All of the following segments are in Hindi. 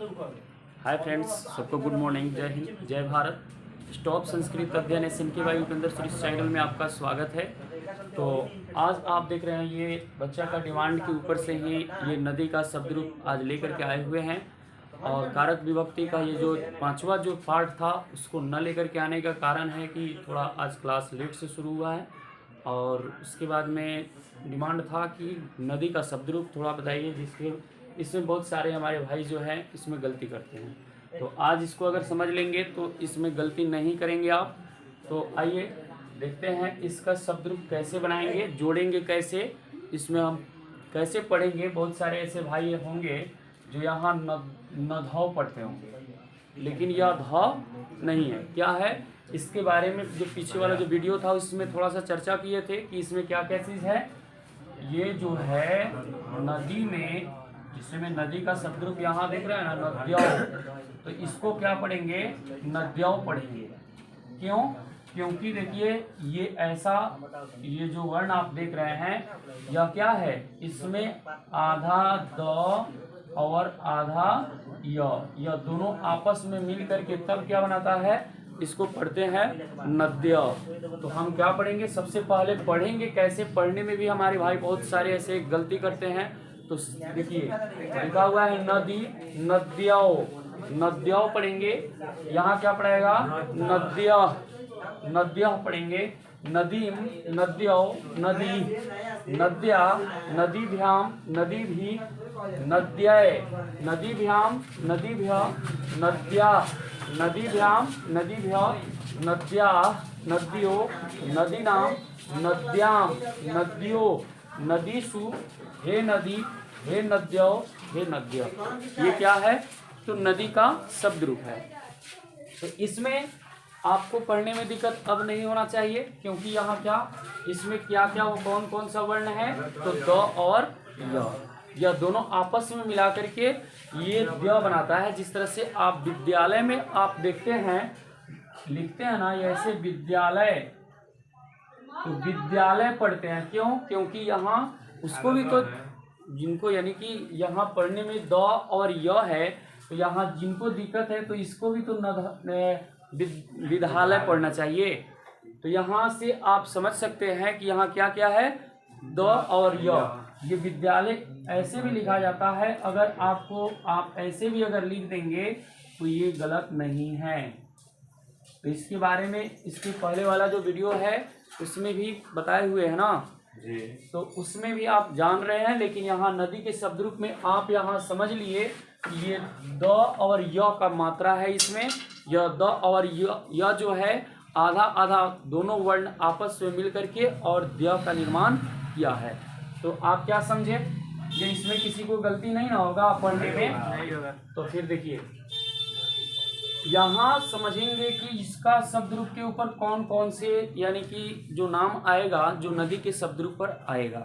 हाय फ्रेंड्स, सबको गुड मॉर्निंग, जय हिंद, जय भारत। स्टॉप संस्कृत अध्ययन SNKY उपेंद्र सूरी चैनल में आपका स्वागत है। तो आज आप देख रहे हैं ये बच्चा का डिमांड के ऊपर से ही ये नदी का शब्द रूप आज लेकर के आए हुए हैं। और कारक विभक्ति का ये जो पांचवा जो पार्ट था उसको न लेकर के आने का कारण है कि थोड़ा आज क्लास लेट से शुरू हुआ है। और उसके बाद में डिमांड था कि नदी का शब्द रूप थोड़ा बताइए, जिसके इसमें बहुत सारे हमारे भाई जो हैं इसमें गलती करते हैं। तो आज इसको अगर समझ लेंगे तो इसमें गलती नहीं करेंगे आप। तो आइए देखते हैं इसका शब्द रूप कैसे बनाएंगे, जोड़ेंगे कैसे, इसमें हम कैसे पढ़ेंगे। बहुत सारे ऐसे भाई होंगे जो यहाँ न पढ़ते होंगे, लेकिन यह ध नहीं है। क्या है इसके बारे में जो पीछे वाला जो वीडियो था उसमें थोड़ा सा चर्चा किए थे कि इसमें क्या क्या चीज़ है। ये जो है नदी में, जिसमें नदी का शब्द रूप यहाँ देख रहे हैं ना, नद्याओं, तो इसको क्या पढ़ेंगे, नद्याओं पढ़ेंगे। क्यों? क्योंकि देखिए ये ऐसा, ये जो वर्ण आप देख रहे हैं यह क्या है, इसमें आधा द और आधा यह दोनों आपस में मिल करके तब क्या बनाता है, इसको पढ़ते हैं नद्य। तो हम क्या पढ़ेंगे, सबसे पहले पढ़ेंगे कैसे। पढ़ने में भी हमारे भाई बहुत सारे ऐसे गलती करते हैं। तो देखिए लिखा हुआ है नदी, नद्याओं, नद्याओं पढ़ेंगे। यहाँ क्या पढ़ेगा, नद्या, नद्या पढ़ेंगे। नदीम, नद्याओं, नदी, नद्या, नदीभ्याम, नदीभी, नद्याय, नदीभ्याम, नदीभ्य, नद्या, नदीभ्याम, नदीभ्य, नद्या, नद्यो, नदीनाम, नद्याम, नद्यो, नदीसु, हे नदी, हे नद्यो, हे नद्य। ये क्या है, तो नदी का शब्द रूप है। तो इसमें आपको पढ़ने में दिक्कत अब नहीं होना चाहिए, क्योंकि यहाँ क्या, इसमें क्या क्या वो कौन कौन सा वर्ण है, तो द और यह दोनों आपस में मिला करके ये द बनाता है। जिस तरह से आप विद्यालय में आप देखते हैं, लिखते हैं ना ऐसे विद्यालय, तो विद्यालय पढ़ते हैं। क्यों? क्योंकि यहाँ उसको भी तो जिनको, यानी कि यहाँ पढ़ने में द और य है, तो यहाँ जिनको दिक्कत है तो इसको भी तो विद्यालय पढ़ना चाहिए। तो यहाँ से आप समझ सकते हैं कि यहाँ क्या क्या है, द और य। ये विद्यालय ऐसे भी लिखा जाता है। अगर आपको आप ऐसे भी अगर लिख देंगे तो ये गलत नहीं है। तो इसके बारे में इसके पहले वाला जो वीडियो है उसमें भी बताए हुए है ना जी, तो उसमें भी आप जान रहे हैं। लेकिन यहाँ नदी के शब्द रूप में आप यहाँ समझ लिए कि ये द और य का मात्रा है इसमें। यह द और य जो है आधा आधा दोनों वर्ण आपस में मिल करके और द का निर्माण किया है। तो आप क्या समझे, ये इसमें किसी को गलती नहीं ना होगा पढ़ने में, नहीं होगा। तो फिर देखिए यहाँ समझेंगे कि इसका शब्द रूप के ऊपर कौन कौन से, यानी कि जो नाम आएगा जो नदी के शब्द रूप पर आएगा।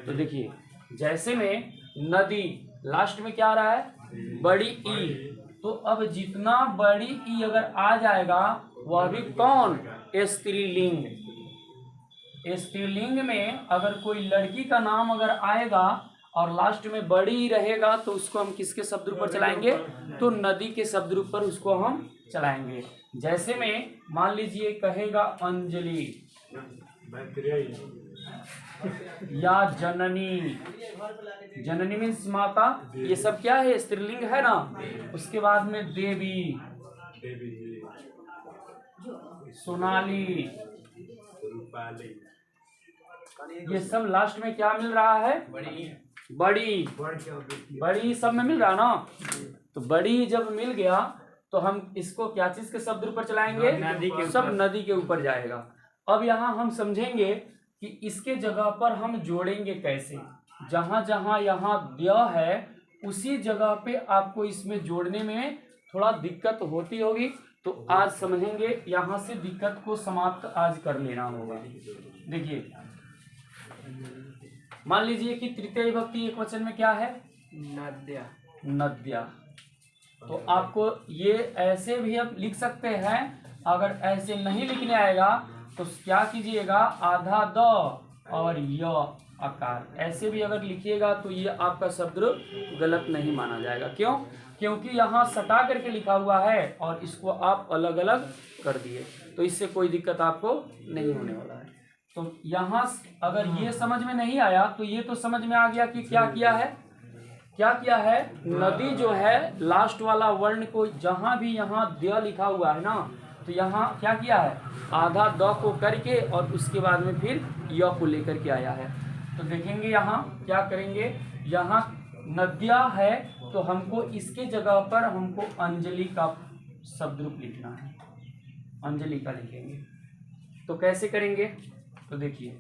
तो देखिए जैसे में नदी, लास्ट में क्या आ रहा है, बड़ी ई। तो अब जितना बड़ी ई अगर आ जाएगा वह भी कौन, स्त्रीलिंग। स्त्रीलिंग में अगर कोई लड़की का नाम अगर आएगा और लास्ट में बड़ी रहेगा तो उसको हम किसके शब्द रूप पर चलाएंगे, तो नदी के शब्द रूप पर उसको हम चलाएंगे। जैसे में मान लीजिए कहेगा अंजलि या जननी, जननी मीन्स माता, ये सब क्या है, स्त्रीलिंग है ना। उसके बाद में देवी, सोनाली, ये सब लास्ट में क्या मिल रहा है, बड़ी, बड़ी सब में मिल रहा ना। तो बड़ी जब मिल गया तो हम इसको क्या चीज के शब्द रूप पर चलाएंगे, नदी के, सब नदी के ऊपर जाएगा। अब यहाँ हम समझेंगे कि इसके जगह पर हम जोड़ेंगे कैसे। जहां जहां यहाँ द है उसी जगह पे आपको इसमें जोड़ने में थोड़ा दिक्कत होती होगी। तो आज समझेंगे, यहाँ से दिक्कत को समाप्त आज कर लेना होगा। देखिए मान लीजिए कि तृतीय विभक्ति एक वचन में क्या है, नद्या, नद्या। तो आपको ये ऐसे भी आप लिख सकते हैं। अगर ऐसे नहीं लिखने आएगा तो क्या कीजिएगा, आधा द और य आकार ऐसे भी अगर लिखिएगा तो ये आपका शब्द गलत नहीं माना जाएगा। क्यों? क्योंकि यहाँ सटा करके लिखा हुआ है और इसको आप अलग अलग कर दिए, तो इससे कोई दिक्कत आपको नहीं होने वाला है। तो यहाँ अगर ये समझ में नहीं आया तो ये तो समझ में आ गया कि क्या किया है, क्या किया है, नदी जो है लास्ट वाला वर्ण को जहां भी यहाँ द लिखा हुआ है ना, तो यहाँ क्या किया है, आधा द को करके और उसके बाद में फिर य को लेकर के आया है। तो देखेंगे यहाँ क्या करेंगे, यहाँ नद्या है तो हमको इसके जगह पर हमको अंजलि का शब्द रूप लिखना है, अंजलि का लिखेंगे। तो कैसे करेंगे, तो देखिए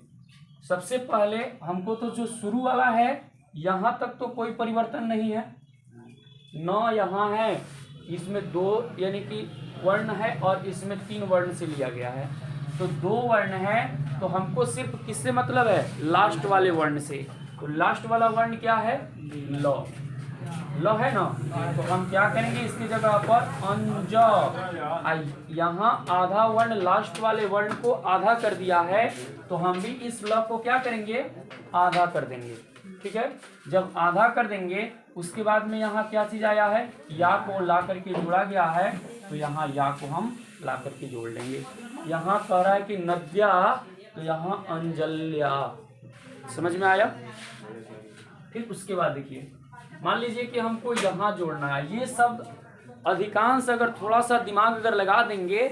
सबसे पहले हमको तो जो शुरू वाला है यहाँ तक तो कोई परिवर्तन नहीं है, न यहाँ है, इसमें 2 यानी कि वर्ण है और इसमें 3 वर्ण से लिया गया है, तो 2 वर्ण है, तो हमको सिर्फ किससे मतलब है, लास्ट वाले वर्ण से। तो लास्ट वाला वर्ण क्या है, ल, ल है ना, तो हम क्या करेंगे इसकी जगह पर अंज, यहाँ आधा वर्ण लास्ट वाले वर्ण को आधा कर दिया है, तो हम भी इस ल को क्या करेंगे, आधा कर देंगे। ठीक है, जब आधा कर देंगे उसके बाद में यहाँ क्या चीज आया है, या को ला करके जोड़ा गया है, तो यहाँ या को हम ला करके जोड़ लेंगे। यहाँ कह रहा है कि नद्या, तो यहाँ अंजल्या, समझ में आया। फिर उसके बाद देखिए, मान लीजिए कि हमको यहाँ जोड़ना है, ये शब्द अधिकांश अगर थोड़ा सा दिमाग अगर लगा देंगे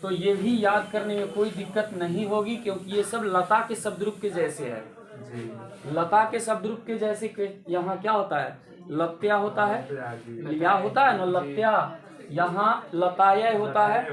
तो ये भी याद करने में कोई दिक्कत नहीं होगी, क्योंकि ये सब लता के शब्दरूप के जैसे है। लता के शब्दरूप के जैसे के यहाँ क्या होता है, लत्या होता है, लिया होता है ना, लत्या, यहाँ लताया होता है,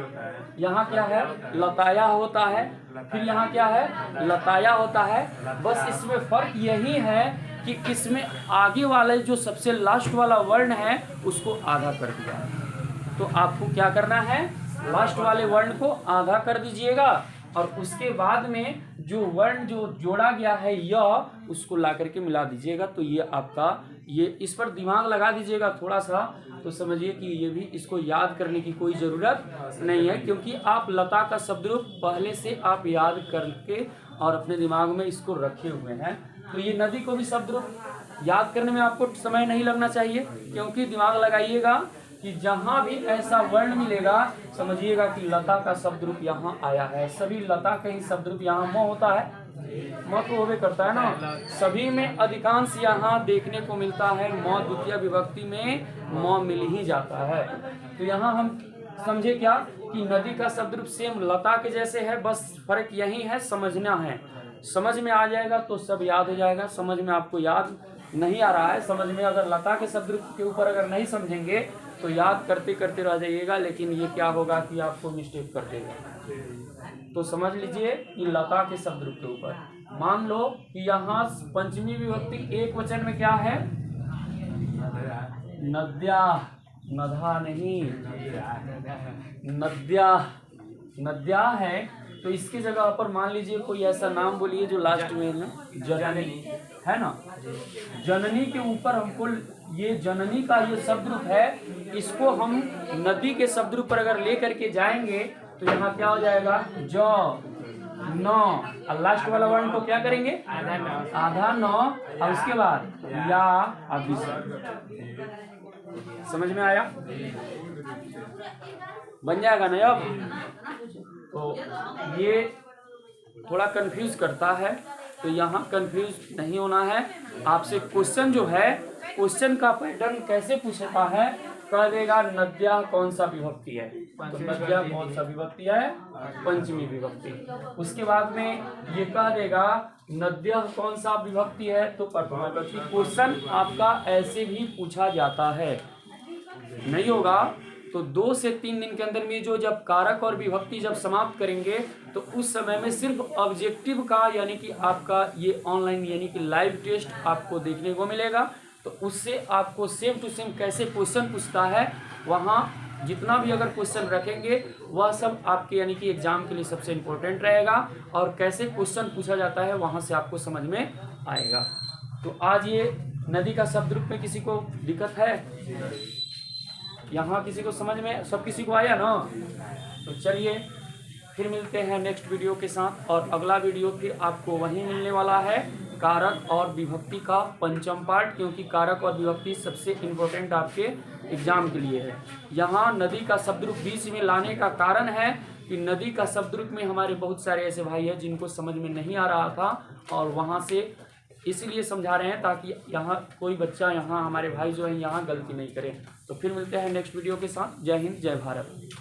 यहाँ क्या है, लताया होता है, फिर यहाँ क्या है, लताया होता है। बस इसमें फर्क यही है कि इसमें आगे वाले जो सबसे लास्ट वाला वर्ण है उसको आधा कर दिया है। तो आपको क्या करना है, लास्ट वाले वर्ण को आधा कर दीजिएगा और उसके बाद में जो वर्ण जो जोड़ा गया है य, उसको ला करके मिला दीजिएगा। तो ये आपका, ये इस पर दिमाग लगा दीजिएगा थोड़ा सा, तो समझिए कि ये भी इसको याद करने की कोई ज़रूरत नहीं है, क्योंकि आप लता का शब्द रूप पहले से आप याद करके और अपने दिमाग में इसको रखे हुए हैं। तो ये नदी को भी शब्द रूप याद करने में आपको समय नहीं लगना चाहिए, क्योंकि दिमाग लगाइएगा कि जहाँ भी ऐसा वर्ण मिलेगा समझिएगा कि लता का शब्द रूप यहाँ आया है। सभी लता का ही शब्द रूप यहाँ म होता है, म तो होवे करता है ना, सभी में अधिकांश यहाँ देखने को मिलता है, म द्वितीय विभक्ति में म मिल ही जाता है। तो यहाँ हम समझे क्या कि नदी का शब्द रूप सेम लता के जैसे है, बस फर्क यही है, समझना है। समझ में आ जाएगा तो सब याद हो जाएगा। समझ में आपको याद नहीं आ रहा है, समझ में अगर लता के शब्द रूप के ऊपर अगर नहीं समझेंगे तो याद करते करते रह जाइएगा, लेकिन ये क्या होगा कि आपको मिस्टेक कर देगा। तो समझ लीजिए कि लता के शब्द रूप के ऊपर मान लो कि यहाँ पंचमी विभक्ति एक वचन में क्या है, नद्या, नधा नहीं, नद्या, नद्या है। तो इसके जगह पर मान लीजिए कोई ऐसा नाम बोलिए जो लास्ट में है ना, जननी है ना, जननी के ऊपर हमको ये जननी का ये शब्द रूप है, इसको हम नदी के शब्द रूप पर अगर ले करके जाएंगे तो यहाँ क्या हो जाएगा, ज न, और लास्ट वाला वर्ण को क्या करेंगे, आधा न, और उसके बाद या अभी। समझ में आया, बन जाएगा ना अब। तो ये थोड़ा कंफ्यूज करता है, तो यहाँ कंफ्यूज नहीं होना है। आपसे क्वेश्चन जो है, क्वेश्चन का पैटर्न कैसे पूछता है, कह देगा नद्या कौन सा विभक्ति है, तो नद्या कौन सा विभक्ति है, पंचमी विभक्ति। उसके बाद में ये कह देगा नद्या कौन सा विभक्ति है, तो प्रथमा विभक्ति। क्वेश्चन आपका ऐसे भी पूछा जाता है, नहीं होगा तो 2 से 3 दिन के अंदर में जो जब कारक और विभक्ति जब समाप्त करेंगे तो उस समय में सिर्फ ऑब्जेक्टिव का यानी कि आपका ये ऑनलाइन यानी कि लाइव टेस्ट आपको देखने को मिलेगा। तो उससे आपको सेम टू सेम कैसे क्वेश्चन पूछता है, वहाँ जितना भी अगर क्वेश्चन रखेंगे वह सब आपके यानी कि एग्जाम के लिए सबसे इम्पोर्टेंट रहेगा, और कैसे क्वेश्चन पूछा जाता है वहाँ से आपको समझ में आएगा। तो आज ये नदी का शब्द रूप में किसी को दिक्कत है, यहाँ किसी को समझ में, सब किसी को आया ना। तो चलिए फिर मिलते हैं नेक्स्ट वीडियो के साथ, और अगला वीडियो फिर आपको वहीं मिलने वाला है, कारक और विभक्ति का पंचम पार्ट, क्योंकि कारक और विभक्ति सबसे इम्पोर्टेंट आपके एग्जाम के लिए है। यहाँ नदी का शब्द रूप बीच में लाने का कारण है कि नदी का शब्द रूप में हमारे बहुत सारे ऐसे भाई हैं जिनको समझ में नहीं आ रहा था, और वहाँ से इसलिए समझा रहे हैं ताकि यहाँ कोई बच्चा, यहाँ हमारे भाई जो है यहाँ गलती नहीं करे। तो फिर मिलते हैं नेक्स्ट वीडियो के साथ। जय हिंद, जय भारत।